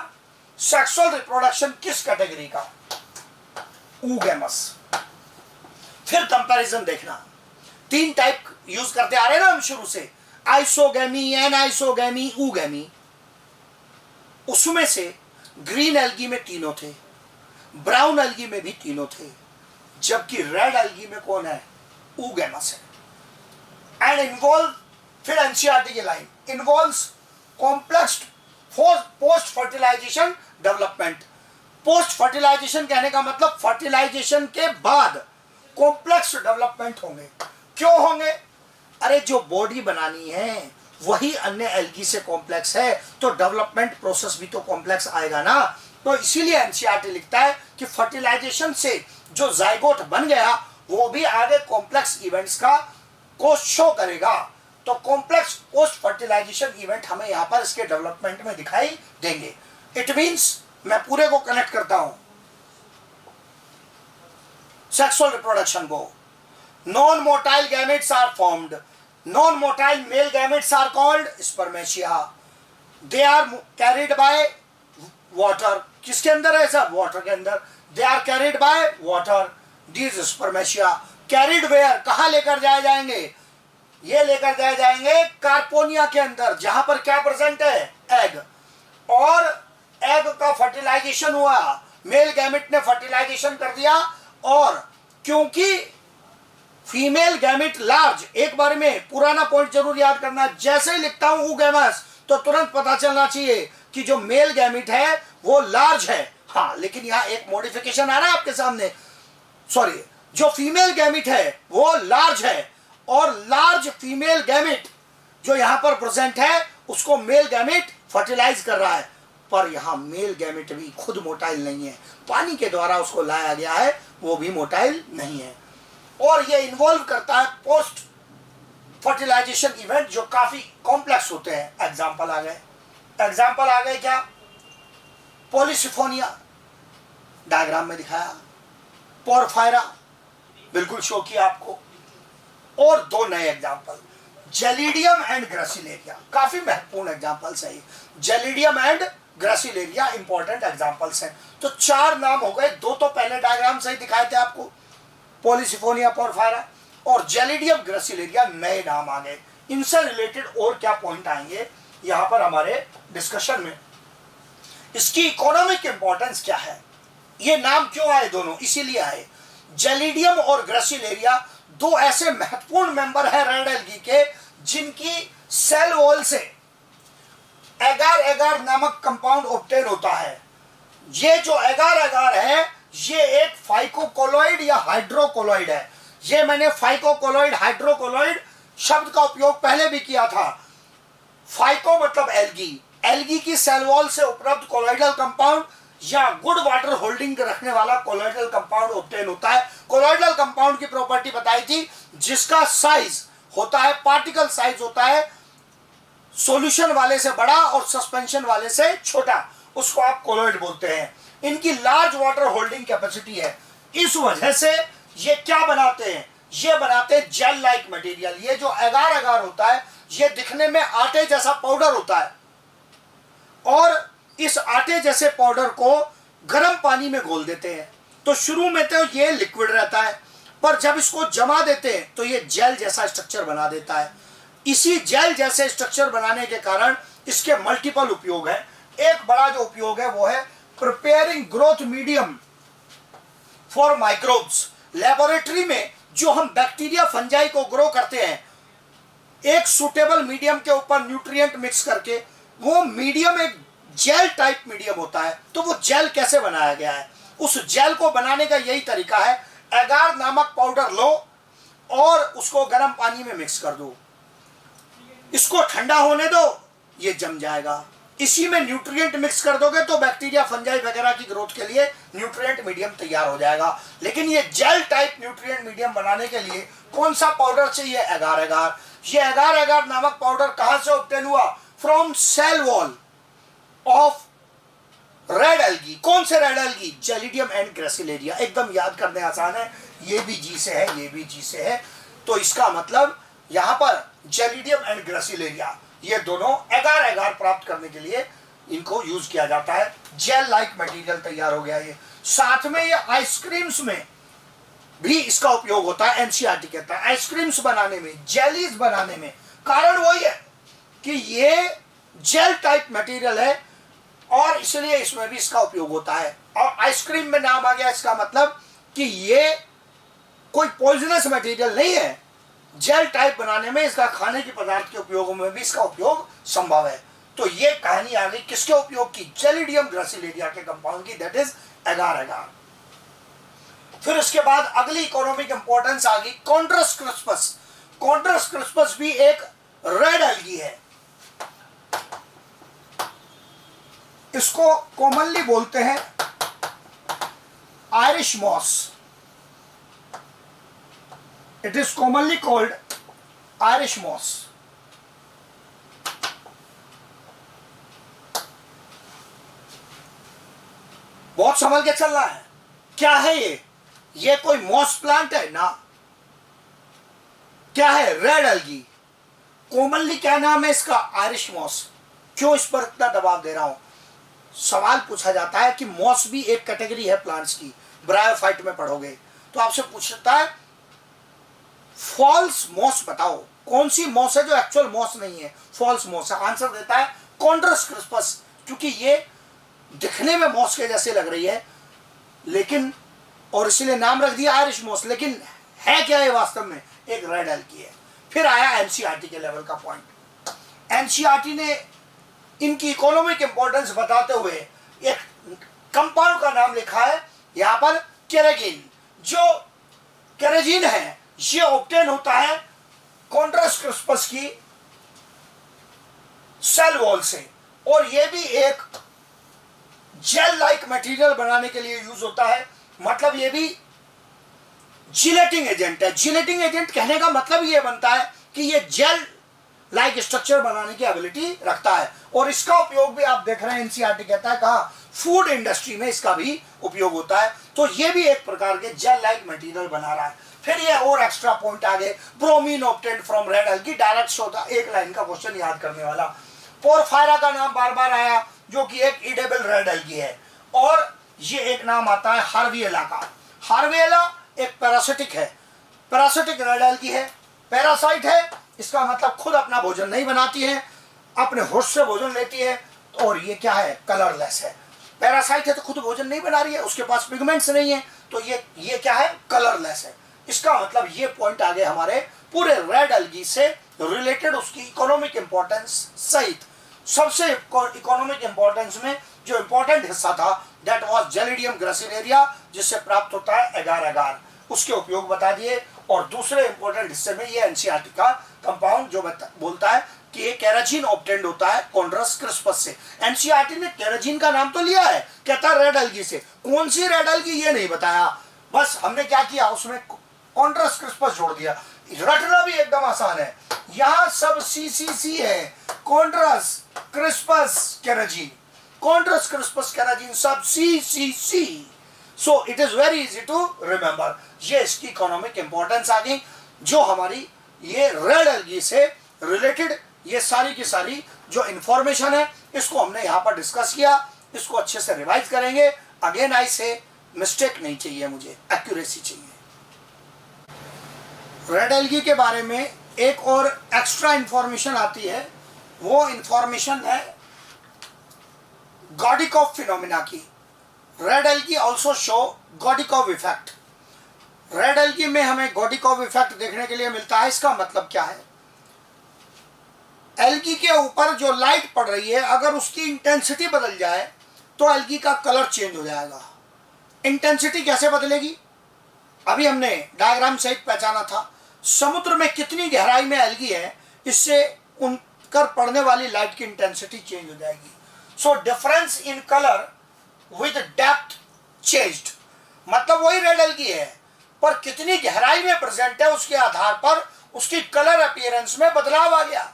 सेक्सुअल रिप्रोडक्शन किस कैटेगरी का, oogamous। फिर कंपैरिजन देखना, 3 टाइप यूज करते आ रहे हैं ना हम शुरू से, आइसोगैमी, एनाइसोगैमी, oogammy। उसमें से ग्रीन एल्गी में तीनों थे, ब्राउन एल्गी में भी तीनों थे, जबकि रेड एल्गी में कौन है, oogamous है। एंड इन्वॉल्व, फिर एनसीईआरटी की line, involves complex post fertilisation development. Post fertilisation कहने का मतलब फर्टिलाइजेशन के बाद कॉम्प्लेक्स डेवलपमेंट होंगे। क्यों होंगे, अरे जो बॉडी बनानी है वही अन्य एल्गी से कॉम्प्लेक्स है, तो डेवलपमेंट प्रोसेस भी तो कॉम्प्लेक्स आएगा ना। तो इसीलिए एनसीईआरटी लिखता है कि फर्टिलाइजेशन से जो जाइगोट बन गया वो भी आगे कॉम्प्लेक्स इवेंट्स को शो करेगा। तो कॉम्प्लेक्स पोस्ट फर्टिलाइजेशन इवेंट हमें यहां पर इसके डेवलपमेंट में दिखाई देंगे। इट मींस, मैं पूरे को कनेक्ट करता हूं सेक्सुअल रिप्रोडक्शन को, non motile gametes are formed, non motile male gametes are called spermatia, they are carried by water. किसके अंदर है सर, वाटर के अंदर। They are carried by water, these spermatia carried where, कहां लेकर जाए जाएंगे, ये लेकर जाए जाएंगे कार्पोनिया के अंदर, जहां पर क्या प्रेजेंट है, एग। और एग का फर्टिलाइजेशन हुआ, मेल गैमेट ने फर्टिलाइजेशन कर दिया, और क्योंकि फीमेल गैमेट लार्ज, एक बार में पुराना पॉइंट जरूर याद करना, जैसे ही लिखता हूं oogamous तो तुरंत पता चलना चाहिए कि जो मेल गैमेट है वो लार्ज है। हाँ, लेकिन यहां एक मॉडिफिकेशन आ रहा है आपके सामने, सॉरी, जो फीमेल गैमेट है वो लार्ज है, और लार्ज फीमेल गैमेट जो यहां पर प्रेजेंट है उसको मेल गैमेट फर्टिलाइज कर रहा है। पर यहां मेल गैमेट भी खुद मोटाइल नहीं है, पानी के द्वारा उसको लाया गया है, वो भी मोटाइल नहीं है। और ये इन्वॉल्व करता है पोस्ट फर्टिलाइजेशन इवेंट जो काफी कॉम्प्लेक्स होते हैं। एग्जाम्पल आ गए क्या, पॉलीसिफोनिया डायग्राम में दिखाया, पोरफायरा बिल्कुल शो किया आपको, और 2 नए एग्जाम्पल, जेलिडियम एंड ग्रासिलेरिया, काफी महत्वपूर्ण एग्जाम्पल्स है ये, जेलिडियम एंड ग्रासिलेरिया इंपॉर्टेंट एग्जाम्पल्स हैं। तो 4 नाम हो गए, 2 तो पहले डायग्राम से ही दिखाए थे आपको, पॉलीसिफोनिया, पोरफायरा, और जेलिडियम ग्रासिलेरिया नए नाम आ गए। इनसे रिलेटेड और क्या पॉइंट आएंगे यहां पर हमारे डिस्कशन में, इसकी इकोनॉमिक इंपॉर्टेंस क्या है, ये नाम क्यों आए दोनों, इसीलिए आए। जेलिडियम और ग्रासिलेरिया 2 ऐसे महत्वपूर्ण मेंबर हैं रेड एल्गी के, जिनकी सेल वॉल से एगार एगार नामक कंपाउंड ऑब्टेन होता है। ये जो एगार एगार है ये एक फाइकोकोलॉइड या हाइड्रोकोलॉइड है। ये मैंने फाइकोकोलॉइड हाइड्रोकोलॉइड शब्द का उपयोग पहले भी किया था। फाइको मतलब एल्गी, एल्गी की सेल वॉल से उपलब्ध कोलॉइडल कंपाउंड या गुड वाटर होल्डिंग रखने वाला कोलॉइडल कंपाउंड ऑब्टेन होता है। कोलॉइडल कंपाउंड की प्रॉपर्टी बताई थी, जिसका साइज होता है, पार्टिकल साइज होता है सॉल्यूशन वाले से बड़ा और सस्पेंशन वाले से छोटा, उसको आप कोलॉइड बोलते हैं। इनकी लार्ज वाटर होल्डिंग कैपेसिटी है, इस वजह से ये क्या बनाते हैं, ये बनाते हैं जेल लाइक मटेरियल। ये जो एगार एगार होता है ये दिखने में आटे जैसा पाउडर होता है, और इस आटे जैसे पाउडर को गर्म पानी में घोल देते हैं। तो शुरू में तो ये लिक्विड रहता है, पर जब इसको जमा देते हैं तो ये जेल जैसा स्ट्रक्चर बना देता है। इसी जेल जैसे स्ट्रक्चर बनाने के कारण इसके मल्टीपल उपयोग हैं। एक बड़ा जो उपयोग है वो है preparing growth medium for microbes. Laboratory में जो हम बैक्टीरिया फंजाई को ग्रो करते हैं, एक सुटेबल मीडियम के ऊपर न्यूट्रिएंट मिक्स करके, वो मीडियम एक जेल टाइप मीडियम होता है। तो वो जेल कैसे बनाया गया है, उस जेल को बनाने का यही तरीका है, एगार नामक पाउडर लो और उसको गर्म पानी में मिक्स कर दो, इसको ठंडा होने दो, ये जम जाएगा। इसी में न्यूट्रिएंट मिक्स कर दोगे तो बैक्टीरिया फंजाई वगैरह की ग्रोथ के लिए न्यूट्रिएंट मीडियम तैयार हो जाएगा। लेकिन ये जेल टाइप न्यूट्रिएंट मीडियम बनाने के लिए कौन सा पाउडर चाहिए, एगार एगार। ये एगार एगार नामक पाउडर कहां से ऑब्टेन हुआ, from cell wall. Of red algae. कौन से red algae? Gelidium and gracilaria. एकदम याद करने आसान है, ये भी जी से है, ये भी जी से है, तो इसका मतलब यहां पर जेलिडियम एंड ग्रेसिलेरिया ये दोनों एगार एगार प्राप्त करने के लिए इनको यूज किया जाता है। जेल लाइक मटेरियल तैयार हो गया ये। साथ में ये आइसक्रीम्स में भी इसका उपयोग होता है। एनसीईआरटी कहता है आइसक्रीम्स बनाने में, जेलीज बनाने में। कारण वही है कि ये जेल टाइप मटेरियल है और इसलिए इसमें भी इसका उपयोग होता है। और आइसक्रीम में नाम आ गया, इसका मतलब कि ये कोई पॉइजनस मटेरियल नहीं है। जेल टाइप बनाने में, इसका खाने के पदार्थ के उपयोग में भी इसका उपयोग संभव है। तो ये कहानी आ गई किसके उपयोग की? जेलिडियम ग्रेसिलेरिया के कंपाउंड की, दैट इज एगार एगार। फिर उसके बाद अगली इकोनॉमिक इंपॉर्टेंस आ गई कॉन्ड्रस क्रिस्पस। कॉन्ड्रस क्रिस्पस भी एक रेड एल्गी है। इसको कॉमनली बोलते हैं Irish moss. It is commonly called Irish moss. बहुत संभल के चलना है। क्या है ये? ये कोई मॉस प्लांट है ना? क्या है? Red algae. कॉमनली क्या नाम है इसका? Irish moss. क्यों इस पर इतना दबाव दे रहा हूं? सवाल पूछा जाता है कि मॉस भी एक कैटेगरी है प्लांट्स की, ब्रायोफाइट में पढ़ोगे तो आपसे पूछता है फॉल्स मॉस बताओ, कौन सी मॉस है जो एक्चुअल मॉस नहीं है, फॉल्स मॉस है। आंसर देता है कॉन्ड्रस क्रिस्पस, क्योंकि ये दिखने में मॉस के जैसे लग रही है लेकिन, और इसलिए नाम रख दिया आयरिश मॉस, लेकिन है क्या ये वास्तव में? एक रेड एल्गी है। फिर आया एनसीईआरटी के लेवल का पॉइंट। एनसीईआरटी ने इनकी इकोनॉमिक इंपॉर्टेंस बताते हुए एक कंपाउंड का नाम लिखा है यहां पर, केराजिन। जो केराजिन है ये ऑब्टेन होता है कॉन्ड्रस क्रिस्पस की सेल वॉल से, और ये भी एक जेल लाइक मटेरियल बनाने के लिए यूज होता है। मतलब ये भी जिलेटिंग एजेंट है। जिलेटिंग एजेंट कहने का मतलब ये बनता है कि ये जेल लाइक स्ट्रक्चर बनाने की एबिलिटी रखता है, और इसका उपयोग भी आप देख रहे हैं एनसीईआरटी कहता है कहा, फूड इंडस्ट्री में इसका भी उपयोग होता है। तो ये भी एक प्रकार के जेल लाइक मटेरियल बना रहा है। फिर ये और एक्स्ट्रा पॉइंट आ गए, bromine obtained from red algae. Direct सोता एक लाइन का क्वेश्चन याद करने वाला। पोरफायरा का नाम बार बार आया जो कि एक इडेबल रेड एल्गी है, और ये एक नाम आता है हार्विएला का। हार्विएला एक पैरासिटिक है, पैरासिटिक रेड एल्गी है, पैरासाइट है। इसका मतलब खुद अपना भोजन नहीं बनाती है, अपने होश से भोजन लेती है, और ये क्या है? कलरलेस है। पैरासाइट है तो खुद भोजन नहीं बना रही है, उसके पास पिगमेंट्स नहीं है, तो ये क्या है? कलरलेस है। इसका मतलब ये पॉइंट आ गए हमारे पूरे रेड एल्गी से रिलेटेड उसकी इकोनॉमिक इंपॉर्टेंस सहित। सबसे इकोनॉमिक इंपॉर्टेंस में जो इंपॉर्टेंट हिस्सा था दैट वाज जेलिडियम ग्रेसिलेरिया, जिससे प्राप्त होता है एगार एगार, उसके उपयोग बता दिए। और दूसरे इंपॉर्टेंट हिस्से में ये एनसीईआरटी का कंपाउंड जो बोलता है कि ये केराजिन ऑब्टेन्ड होता है कॉन्ड्रस क्रिस्पस से। एनसीईआरटी ने केराजिन का नाम तो लिया है, कहता है रेड एल्गी से, कौन सी रेड एल्गी ये नहीं बताया। बस हमने क्या किया, उसमें कॉन्ड्रस क्रिस्पस जोड़ दिया। रटना भी एकदम आसान है, यहां सब सी है, कॉन्ड्रस क्रिस्पस केराजिन, कॉन्ड्रस क्रिस्पस केराजिन सब C. So it is very easy to remember. ये इसकी इकोनॉमिक इंपॉर्टेंस आ गई, जो हमारी ये रेड एल्गी से रिलेटेड ये सारी की सारी जो इंफॉर्मेशन है इसको हमने यहाँ पर डिस्कस किया। इसको अच्छे से रिवाइज करेंगे। अगेन आई से मिस्टेक नहीं चाहिए, मुझे एक्यूरेसी चाहिए। रेड एल्गी के बारे में एक और एक्स्ट्रा इंफॉर्मेशन आती है, वो इंफॉर्मेशन है गॉडिकॉफ फिनोमिना की। Red algae also show Gaidukov effect. Red algae में हमें गॉडिकॉफ इफेक्ट देखने के लिए मिलता है। इसका मतलब क्या है? एल्गी के ऊपर जो लाइट पड़ रही है अगर उसकी इंटेंसिटी बदल जाए तो एल्गी का कलर चेंज हो जाएगा। इंटेंसिटी कैसे बदलेगी? अभी हमने डायग्राम सहित पहचाना था। समुद्र में कितनी गहराई में एल्गी है, इससे उन कर पड़ने वाली लाइट की इंटेंसिटी चेंज हो जाएगी। So difference in colour with depth changed, मतलब वही रेड एल्गी है पर कितनी गहराई में प्रेजेंट है उसके आधार पर उसकी कलर अपीयरेंस में बदलाव आ गया।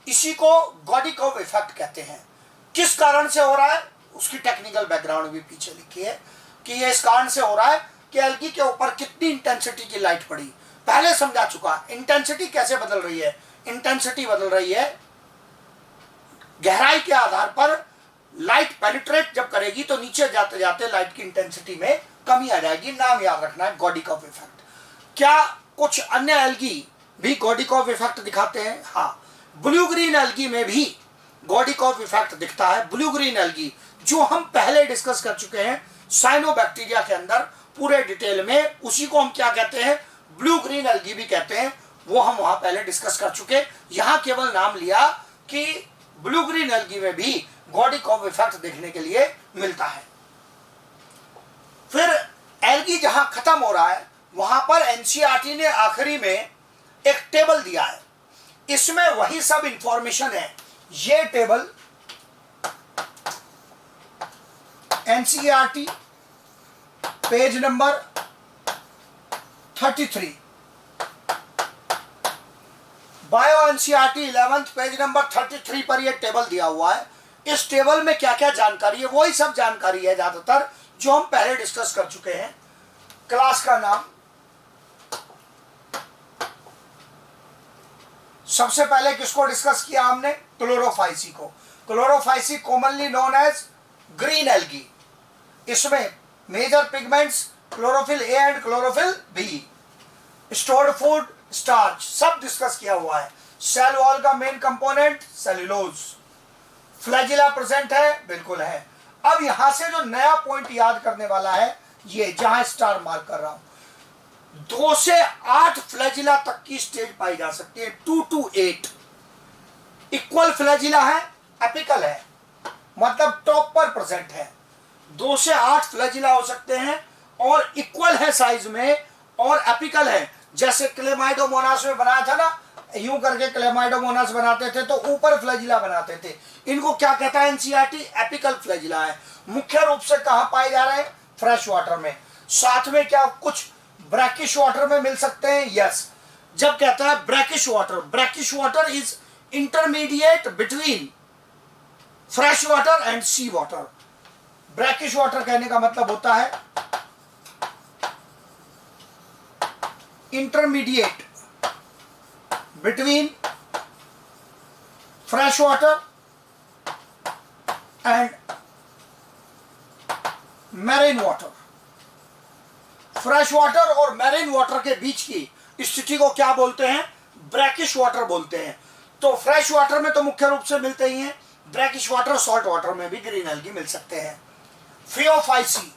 इसी को गॉडिकॉफ इफेक्ट कहते हैं। किस कारण से हो रहा है उसकी टेक्निकल बैकग्राउंड भी पीछे लिखी है कि ये इस कारण से हो रहा है कि एल्गी के ऊपर कितनी इंटेंसिटी की लाइट पड़ी। पहले समझा चुका। इंटेंसिटी कैसे बदल रही है? इंटेंसिटी बदल रही है गहराई के आधार पर। लाइट पेनिट्रेट जब करेगी तो नीचे जाते जाते लाइट की इंटेंसिटी में कमी आ जाएगी। नाम याद रखना है, गॉडिकॉफ इफेक्ट। क्या कुछ अन्य एल्गी भी गॉडिकॉफ इफेक्ट दिखाते हैं? हाँ, ब्लू ग्रीन एल्गी में भी गॉडिकॉफ इफेक्ट दिखता है। ब्लू ग्रीन एल्गी जो हम पहले डिस्कस कर चुके हैं साइनोबैक्टीरिया के अंदर पूरे डिटेल में, उसी को हम क्या कहते हैं? ब्लू ग्रीन एल्गी भी कहते हैं। वो हम वहां पहले डिस्कस कर चुके। यहां केवल नाम लिया कि ब्लू ग्रीन एल्गी में भी गॉडिकॉफ इफेक्ट देखने के लिए मिलता है। फिर एल्गी जहां खत्म हो रहा है वहां पर एनसीईआरटी ने आखिरी में एक टेबल दिया है। इसमें वही सब इंफॉर्मेशन है। ये table NCERT page number 33, bio NCERT 11th page number 33 पर यह टेबल दिया हुआ है। इस टेबल में क्या क्या जानकारी है? वही सब जानकारी है ज्यादातर जो हम पहले डिस्कस कर चुके हैं। क्लास का नाम, सबसे पहले किसको डिस्कस किया हमने? क्लोरोफाइसी को। Chlorophyceae commonly known as green algae. इसमें major pigments chlorophyll A and chlorophyll B, stored food, starch, सब डिस्कस किया हुआ है। सेल वॉल का main component cellulose. Flagella present है? बिल्कुल है। अब यहां से जो नया पॉइंट याद करने वाला है, ये जहां स्टार मार्क कर रहा हूं, 2 से 8 फ्लैजिला तक की स्टेज पाई जा सकती है। 2 to 8 इक्वल फ्लैजिला है, एपिकल है, मतलब टॉप पर प्रेजेंट है। 2 से 8 फ्लैजिला हो सकते हैं और इक्वल है साइज में और एपिकल है। जैसे क्लेमाइडोमोनास में बनाया था ना, यूं करके क्लेमाइडोमोनास बनाते थे तो ऊपर फ्लैजिला बनाते थे। इनको क्या कहता है एनसीईआरटी? एपिकल फ्लैजिला है। मुख्य रूप से कहां पाए जा रहे हैं? फ्रेश वाटर में। साथ में क्या कुछ ब्रैकिश वाटर में मिल सकते हैं? यस। जब कहता है brackish water is intermediate between fresh water and sea water. Brackish water कहने का मतलब होता है intermediate between fresh water and marine water. Fresh water और मैरीन वाटर के बीच की स्थिति को क्या बोलते हैं? ब्रैकिश वाटर बोलते हैं। तो फ्रेश वाटर में तो मुख्य रूप से मिलते ही हैं, ब्रैकिश वाटर, सॉल्ट वाटर में भी ग्रीन एल्गी मिल सकते हैं। Phaeophyceae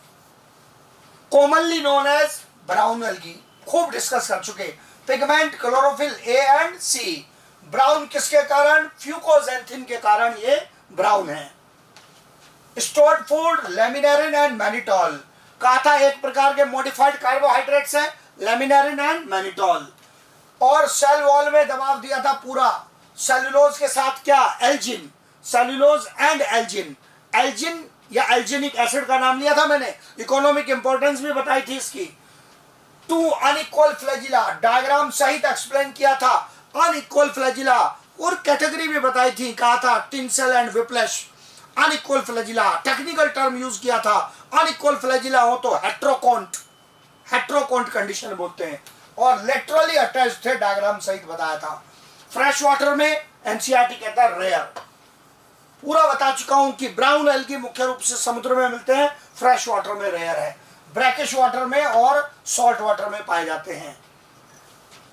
commonly known as brown algae, खूब डिस्कस कर चुके। Pigment chlorophyll A and C. Brown किसके कारण? फ्यूकोजेंथिन के कारण ये ब्राउन है। Stored food laminarin and mannitol. कहा था एक प्रकार के मॉडिफाइड कार्बोहाइड्रेट्स हैं, लेमिनेरिन एंड मैनिटॉल। और सेल वॉल में दबाव दिया था पूरा। सेल्यूलोज के साथ क्या? Algin. Cellulose and algin. Algin या एल्जिनिक एसिड का नाम लिया था मैंने, इकोनॉमिक इंपॉर्टेंस भी बताई थी इसकी। 2 अनइक्वल फ्लैजिला, डायग्राम सहित एक्सप्लेन किया था। अनइक्वल फ्लैजिला और कैटेगरी भी बताई थी, कहा था tinsel and whiplash. Unequal flagella technical term use किया था। अनइक्वल फ्लैजिला हो तो हेट्रोकोन्ट कंडीशन बोलते हैं। और लेटरली अटैच्ड थे, डायग्राम सहित बताया था। फ्रेश वाटर में एनसीईआरटी कहता है रेयर। पूरा बता चुका हूं कि ब्राउन एल्गी मुख्य रूप से समुद्र में मिलते हैं, फ्रेश वाटर में रेयर है, ब्रैकिश वाटर में और सॉल्ट वाटर में पाए जाते हैं।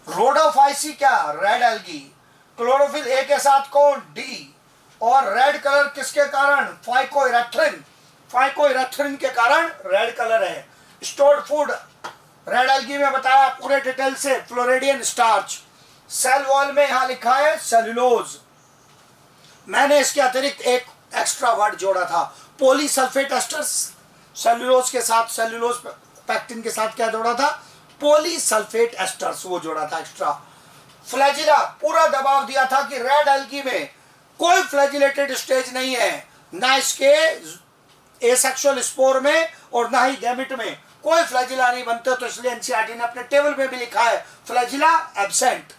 रोडोफाइसी क्या? Red algae. क्लोरोफिल ए के साथ कौन? डी। और रेड कलर किसके कारण? फाइकोइरेथ्रिन। फाइकोइरेथ्रिन के कारण रेड कलर है। स्टोर्ड फूड रेड एल्गी में बताया पूरे डिटेल से, फ्लोरिडियन स्टार्च। सेल वॉल में यहां लिखा है सेल्यूलोज। मैंने इसके अतिरिक्त एक एक्स्ट्रा वर्ड जोड़ा था, पॉलीसल्फेट एस्टर्स। सेल्यूलोज के साथ, सेल्यूलोज पैक्टिन के साथ क्या जोड़ा था? पॉलीसल्फेट एस्टर्स, वो जोड़ा था एक्स्ट्रा। फ्लैजिला पूरा दबाव दिया था कि रेड एल्गी में कोई फ्लैजिलेटेड स्टेज नहीं है, ना इसके एसेक्सुअल स्पोर में और ना ही गैमेट में कोई फ्लैजिला नहीं बनते। तो इसलिए एनसीईआरटी ने अपने टेबल में भी लिखा है फ्लैजिला एब्सेंट।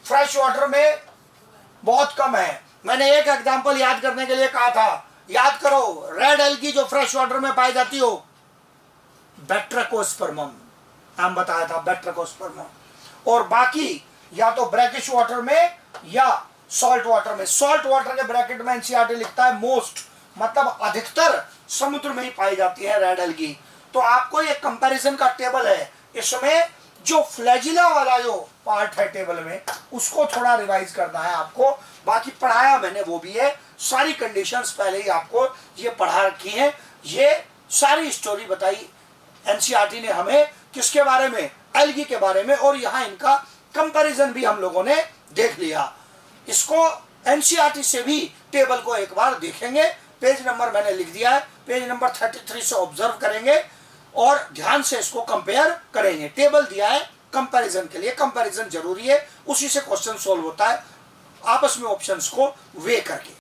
फ्रेश वाटर में बहुत कम है। मैंने एक एग्जांपल याद करने के लिए कहा था, याद करो, रेड एल्गी जो फ्रेश वाटर में पाई जाती हो, बैट्राकोस्पर्मम नाम बताया था, बैट्राकोस्पर्मम। और बाकी या तो ब्रैकिश वाटर में या सॉल्ट वाटर में। सॉल्ट वाटर के ब्रैकेट में एनसीईआरटी लिखता है मोस्ट, मतलब अधिकतर समुद्र में ही पाई जाती है रेड एल्गी। तो आपको ये कंपैरिजन का टेबल है, इसमें जो फ्लैजिला वाला जो पार्ट है टेबल में उसको थोड़ा रिवाइज करना है आपको। बाकी पढ़ाया मैंने वो भी है, सारी कंडीशंस पहले ही आपको ये पढ़ा रखी हैं। ये सारी स्टोरी बताई एनसीईआरटी ने हमें किसके बारे में, एल्गी के बारे में, और यहाँ इनका कंपैरिजन भी हम लोगों ने देख लिया। इसको एनसीईआरटी से भी टेबल को एक बार देखेंगे। पेज नंबर मैंने लिख दिया है, पेज नंबर 33 से ऑब्जर्व करेंगे और ध्यान से इसको कंपेयर करेंगे। टेबल दिया है कंपैरिजन के लिए, कंपैरिजन जरूरी है, उसी से क्वेश्चन सोल्व होता है, आपस में ऑप्शंस को वे करके।